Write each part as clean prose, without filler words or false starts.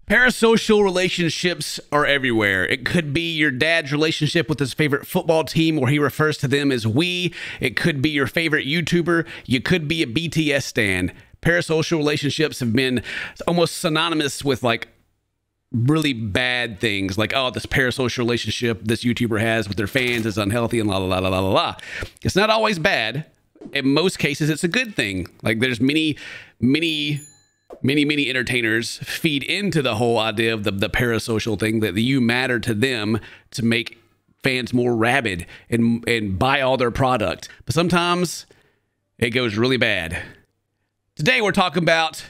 Parasocial relationships are everywhere. It could be your dad's relationship with his favorite football team where he refers to them as we. It could be your favorite YouTuber. You could be a BTS stan. Parasocial relationships have been almost synonymous with like really bad things. Like, oh, this parasocial relationship this YouTuber has with their fans is unhealthy and la la la la la la. It's not always bad. In most cases, it's a good thing. Like there's many entertainers feed into the whole idea of the parasocial thing, that you matter to them to make fans more rabid and buy all their product. But sometimes it goes really bad. Today we're talking about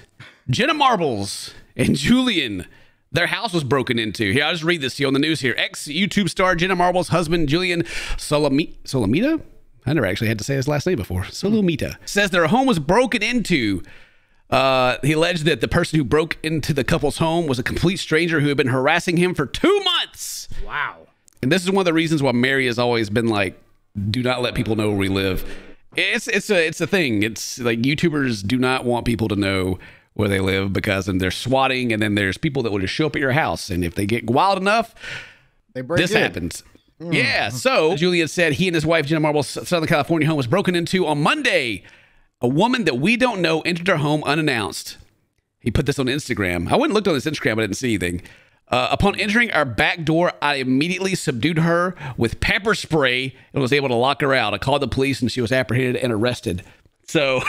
Jenna Marbles and Julien. Their house was broken into. Here, I'll just read this to you on the news here. Ex-YouTube star Jenna Marbles' husband, Julien Solomita? I never actually had to say his last name before. Solomita. Says their home was broken into. He alleged that the person who broke into the couple's home was a complete stranger who had been harassing him for 2 months. Wow. And this is one of the reasons why Mary has always been like, do not let people know where we live. It's a thing. It's like YouTubers do not want people to know where they live because then they're swatting, and then there's people that will just show up at your house, and if they get wild enough, this happens. Yeah. So Julien said he and his wife Jenna Marbles' Southern California home was broken into on Monday. A woman that we don't know entered our home unannounced. He put this on Instagram. I went and looked on his Instagram, but I didn't see anything. Upon entering our back door, I immediately subdued her with pepper spray and was able to lock her out. I called the police and she was apprehended and arrested. So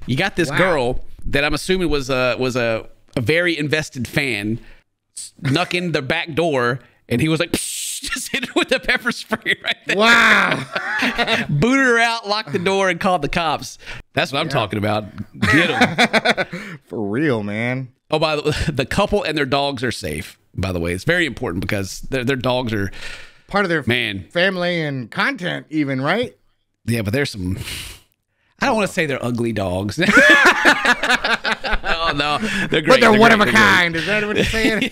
you got this girl that I'm assuming was a very invested fan, snuck in the back door, and he was like, just hit her with the pepper spray right there. Wow. Booted her out, locked the door, and called the cops. That's what I'm talking about. Get them. For real, man. Oh, by the way, the couple and their dogs are safe, by the way. It's very important because their dogs are part of their family and content even, right? Yeah, but there's some... I don't want to say they're ugly dogs. Oh, no. They're great. But they're one of a kind. Is that what you're saying?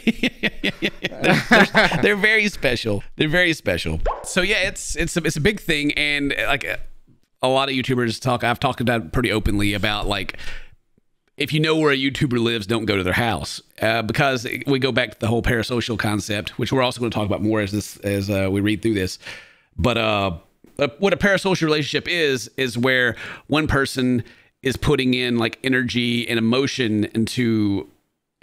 They're very special. They're very special. So, yeah, it's a big thing. And like a lot of YouTubers I've talked about it pretty openly about like, if you know where a YouTuber lives, don't go to their house. Because we go back to the whole parasocial concept, which we're also going to talk about more as we read through this. But what a parasocial relationship is where one person is putting in like energy and emotion into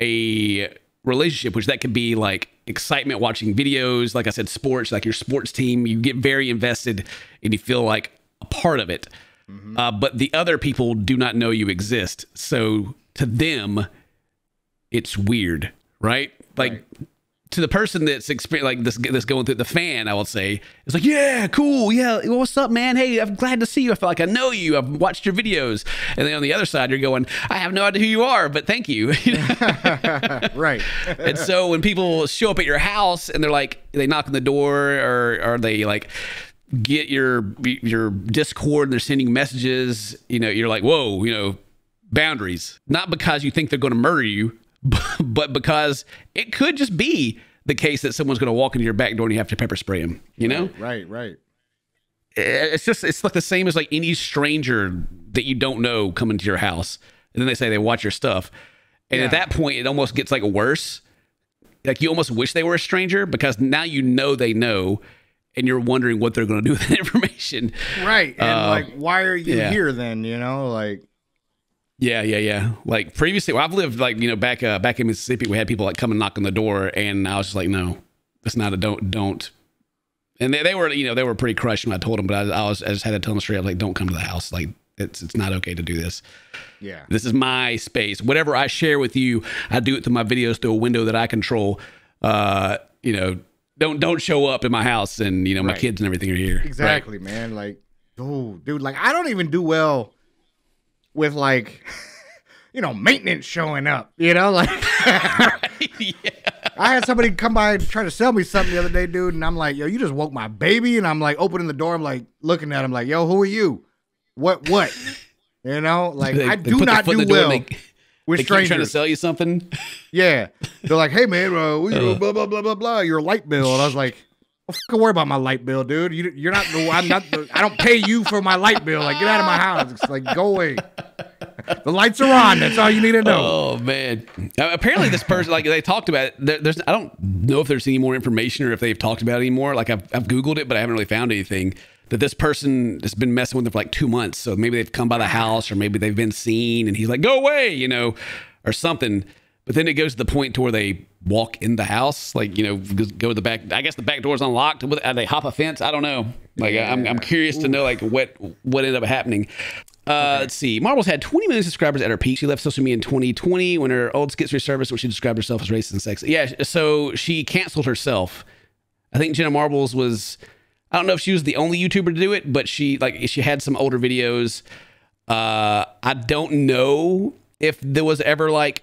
a relationship, which that could be like excitement watching videos, like I said, sports, like your sports team. You get very invested and you feel like a part of it. But the other people do not know you exist. So to them, it's weird, right? Like to the person that's like this going through, the fan, I would say, it's like, yeah, cool. Yeah. What's up, man? Hey, I'm glad to see you. I feel like I know you. I've watched your videos. And then on the other side, you're going, I have no idea who you are, but thank you. Right. And so when people show up at your house and they're like, they knock on the door or they like get your Discord and they're sending messages, you're like, whoa, boundaries. Not because you think they're going to murder you, but because it could just be the case that someone's going to walk into your back door and you have to pepper spray them, Right. It's like the same as like any stranger that you don't know coming to your house. And then they say they watch your stuff. And at that point, it almost gets like worse. Like you almost wish they were a stranger because now they know. And you're wondering what they're going to do with that information. Right. And like, why are you here then? Like. Yeah. Like previously, I've lived like, back in Mississippi, we had people like come and knock on the door and I was just like, no, that's not a don't. And they were, they were pretty crushed when I told them, but I just had to tell them straight up, like, don't come to the house. Like it's not okay to do this. Yeah. This is my space. Whatever I share with you, I do it through my videos through a window that I control. Don't show up in my house and, my kids and everything are here. Exactly, man. Like, oh, dude, like I don't even do well with like, maintenance showing up, like, I had somebody come by and try to sell me something the other day, dude. And I'm like, yo, you just woke my baby. And I'm like, opening the door. I'm like, looking at him like, yo, who are you? What? Like, I do not do well with strangers. Trying to sell you something. Yeah. They're like, hey man, blah, blah, blah, blah, blah. Your light bill. And I was like, don't fucking worry about my light bill, dude. I don't pay you for my light bill. Like, get out of my house. It's like, go away. The lights are on. That's all you need to know. Oh man! Apparently, this person, like they talked about it. There's I don't know if there's any more information or if they've talked about it anymore. Like I've Googled it, but I haven't really found anything. That this person has been messing with him for like 2 months. So maybe they've come by the house, or maybe they've been seen, and he's like, "Go away," you know, or something. But then it goes to the point to where they walk in the house, like, you know, go to the back. I guess the back door's unlocked. They hop a fence. I don't know. Like, yeah. I'm curious to know, like, what ended up happening. Let's see. Marbles had 20 million subscribers at her peak. She left social media in 2020 when her old skits resurfaced, where she described herself as racist and sexist. Yeah, so she canceled herself. I think Jenna Marbles was, I don't know if she was the only YouTuber to do it, but she had some older videos. I don't know if there was ever, like,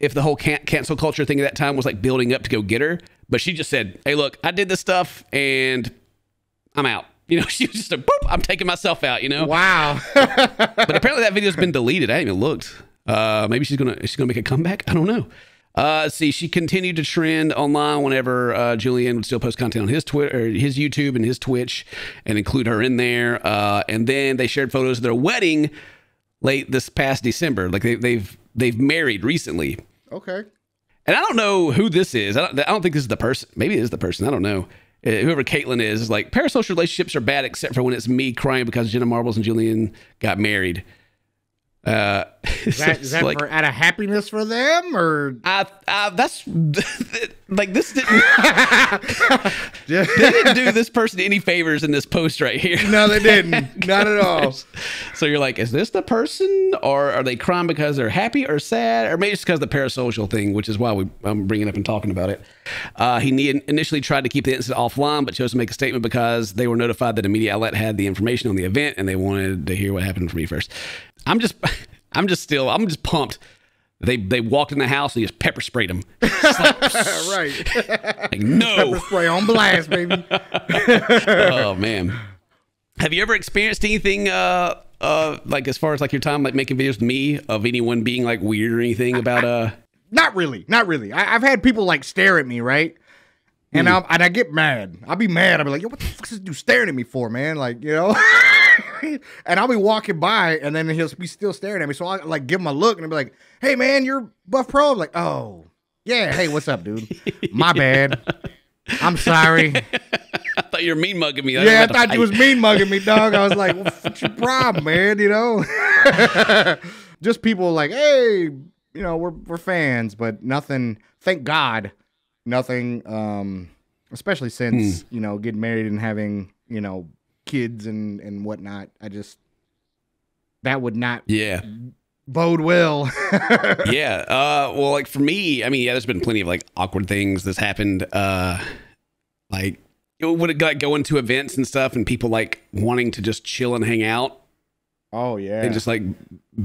if the whole cancel culture thing at that time was like building up to go get her, but she just said, "Hey, look, I did this stuff and I'm out." You know, she was just boop, I'm taking myself out, you know? Wow. But apparently that video's been deleted. I haven't even looked. Maybe she's gonna make a comeback. I don't know. Let's see. She continued to trend online whenever Julien would still post content on his Twitter, or his YouTube and his Twitch, and include her in there. And then they shared photos of their wedding late this past December. Like they've married recently. Okay. And I don't know who this is. I don't think this is the person. Maybe it is the person. I don't know. Whoever Caitlyn is like, parasocial relationships are bad except for when it's me crying because Jenna Marbles and Julien got married. Is that like, for, out of happiness for them, or that's like this didn't they didn't do this person any favors in this post right here. No, they didn't. Not at all. So you're like, is this the person, or are they crying because they're happy or sad, or maybe it's because of the parasocial thing, which is why I'm bringing it up and talking about it. He initially tried to keep the incident offline, but chose to make a statement because they were notified that a media outlet had the information on the event, and they wanted to hear what happened from me first. I'm just pumped. They walked in the house and he just pepper sprayed them. Like, right. Like, no. Pepper spray on blast, baby. Oh man. Have you ever experienced anything like as far as like your time like making videos with me of anyone being like weird or anything about Not really. I've had people like stare at me, right? And I get mad. I'll be mad. I'll be like, yo, what the fuck is this dude staring at me for, man? Like, you know? And I'll be walking by, and then he'll be still staring at me. So I'll like give him a look, and I'll be like, "Hey, man, you're Buff Pro." I'm like, "Oh, yeah. Hey, what's up, dude? My bad. I'm sorry." I thought you were mean mugging me. Yeah, I thought you was mean mugging me, dog. I was like, "What's your problem, man?" You know, just people like, "Hey, you know, we're fans," but nothing. Thank God, nothing. Especially since you know, getting married and having, you know, kids and whatnot. That would not bode well. Yeah. Well, like for me, I mean, yeah, there's been plenty of like awkward things that's happened. Like would it like going to events and stuff and people like wanting to just chill and hang out. Oh yeah. And just like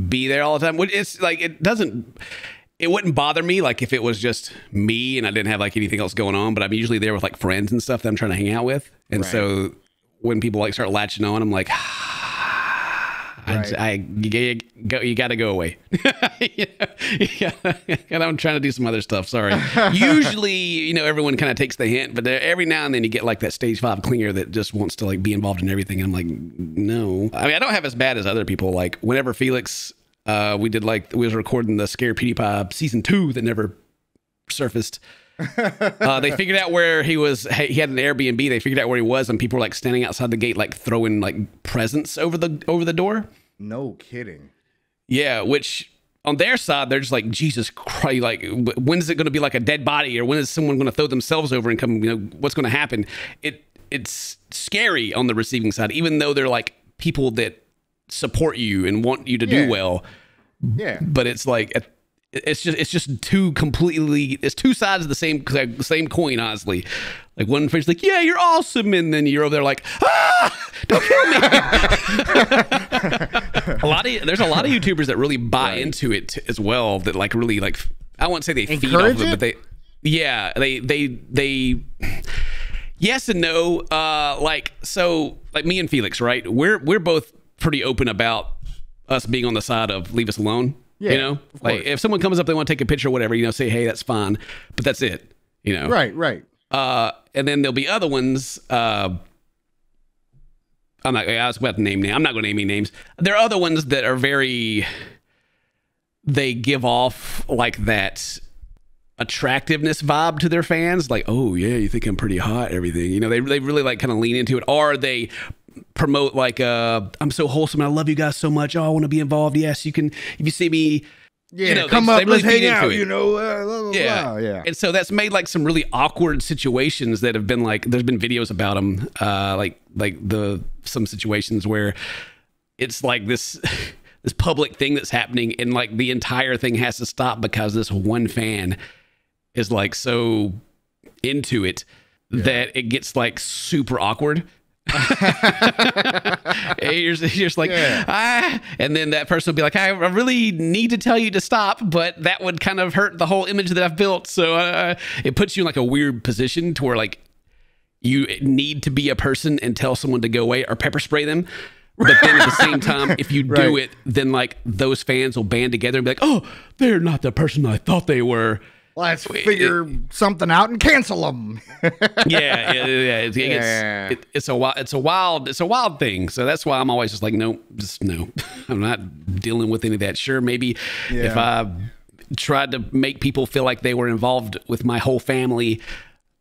be there all the time. It's like, it wouldn't bother me like if it was just me and I didn't have like anything else going on, but I'm usually there with like friends and stuff that I'm trying to hang out with. And so when people like start latching on, I'm like, you got to go away. I'm trying to do some other stuff. Sorry. Usually, you know, everyone kind of takes the hint, but every now and then you get like that stage 5 clinger that just wants to like be involved in everything. I'm like, no. I mean, I don't have as bad as other people. Like whenever Felix, we was recording the Scare PewDiePie season 2 that never surfaced. They figured out where he was. He had an Airbnb. They figured out where he was, and people were like standing outside the gate, like throwing like presents over the door. No kidding. Yeah, which on their side, they're just like, Jesus Christ, like when is it going to be like a dead body, or when is someone going to throw themselves over and come? You know, what's going to happen? It's scary on the receiving side, even though they're like people that support you and want you to do well. Yeah, but it's like. It's just two sides of the same coin, honestly. Like one person's like, yeah, you're awesome, and then you're over there like, don't kill me. There's a lot of YouTubers that really buy into it as well. That like really like, I won't say they feed off of it, but they yes and no. Like me and Felix, right? We're both pretty open about us being on the side of leave us alone. Yeah, you know, like if someone comes up, they want to take a picture or whatever, you know, say, hey, that's fine. But that's it, you know. Right. And then there'll be other ones. I was about to name names. I'm not going to name any names. There are other ones that are very they give off like that attractiveness vibe to their fans, like, oh yeah, you think I'm pretty hot, everything, you know, they really like kind of lean into it, or they promote like I'm so wholesome, I love you guys so much, oh, I want to be involved, yes, you can, if you see me, yeah, you know, come up, let's hang out, you know, blah, blah, yeah. blah. Yeah. And so that's made like some really awkward situations that have been like, there's been videos about them, some situations where it's like this this public thing that's happening, and like the entire thing has to stop because this one fan is like so into it that it gets like super awkward. you're just like, and then that person will be like, I really need to tell you to stop, but that would kind of hurt the whole image that I've built. So it puts you in like a weird position to where like you need to be a person and tell someone to go away or pepper spray them. But then at the same time, if you do it, then like those fans will band together and be like, oh, they're not the person I thought they were. Let's figure something out and cancel them. It's a wild thing. So that's why I'm always just like, no. I'm not dealing with any of that. Sure, maybe if I tried to make people feel like they were involved with my whole family,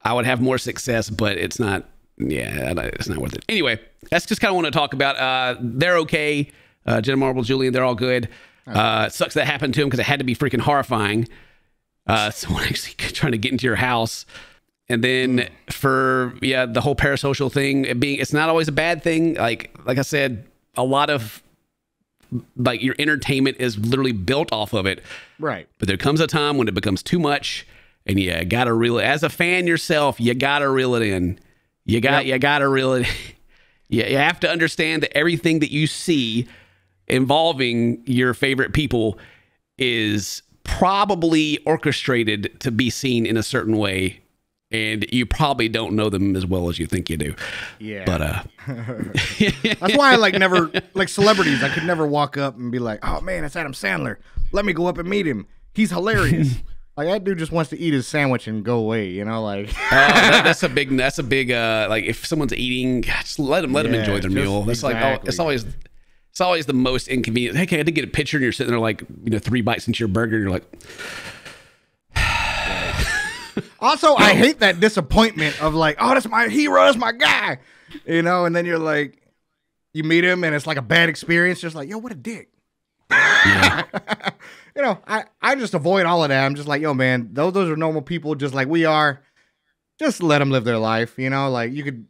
I would have more success. But it's not. Yeah, it's not worth it. Anyway, that's just kind of want to talk about. They're okay. Jenna Marbles, Julien, they're all good. It sucks that happened to them because it had to be freaking horrifying. Someone actually trying to get into your house. And then for the whole parasocial thing, it's not always a bad thing. Like I said, a lot of like your entertainment is literally built off of it. Right. But there comes a time when it becomes too much, and you gotta reel it. As a fan yourself, you gotta reel it in. You gotta reel it. You have to understand that everything that you see involving your favorite people is probably orchestrated to be seen in a certain way, and you probably don't know them as well as you think you do. Yeah. But that's why I never celebrities. I could never walk up and be like, oh man, it's Adam Sandler. Let me go up and meet him. He's hilarious. Like that dude just wants to eat his sandwich and go away, you know, like that's a big like if someone's eting, just let them enjoy their meal. That's exactly. It's always the most inconvenient. Hey, I had to get a picture, and you're sitting there like, 3 bites into your burger, and you're like. Also, I hate that disappointment of like, oh, that's my hero, that's my guy, you know, and then you're like, you meet him, and it's like a bad experience, just like, yo, what a dick. Yeah. You know, I just avoid all of that. I'm just like, yo, man, those are normal people just like we are. Just let them live their life, you know? Like, you could,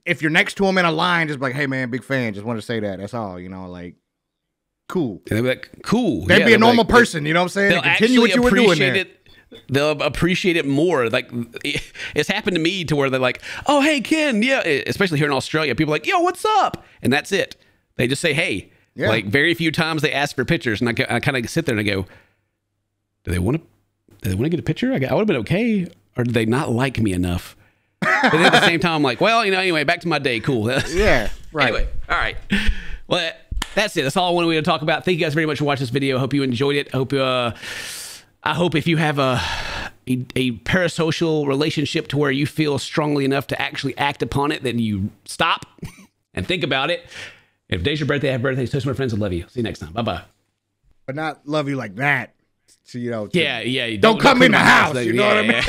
if you're next to them in a line, just be like, hey, man, big fan. Just want to say that. That's all, like, cool. They'd be like, cool. They'd be a normal person, you know what I'm saying? They'll continue what you were doing there. They'll appreciate it more. Like, it's happened to me to where they're like, oh, hey, Ken. Yeah, especially here in Australia. People are like, yo, what's up? And that's it. They just say, hey. Yeah. Like very few times they ask for pictures, and I kind of sit there and I go, do they want to get a picture? I would have been okay, or do they not like me enough? But then at the same time, I'm like, well, anyway, back to my day. Cool. Yeah, right. Anyway, all right. Well, that's it. That's all I wanted to talk about. Thank you guys very much for watching this video. I hope you enjoyed it. I hope if you have a parasocial relationship to where you feel strongly enough to actually act upon it, then you stop and think about it. If today's your birthday, happy birthday. Toast my friends. I love you. See you next time. Bye-bye. But not love you like that. So, yeah. Don't come in the house. You know what I mean?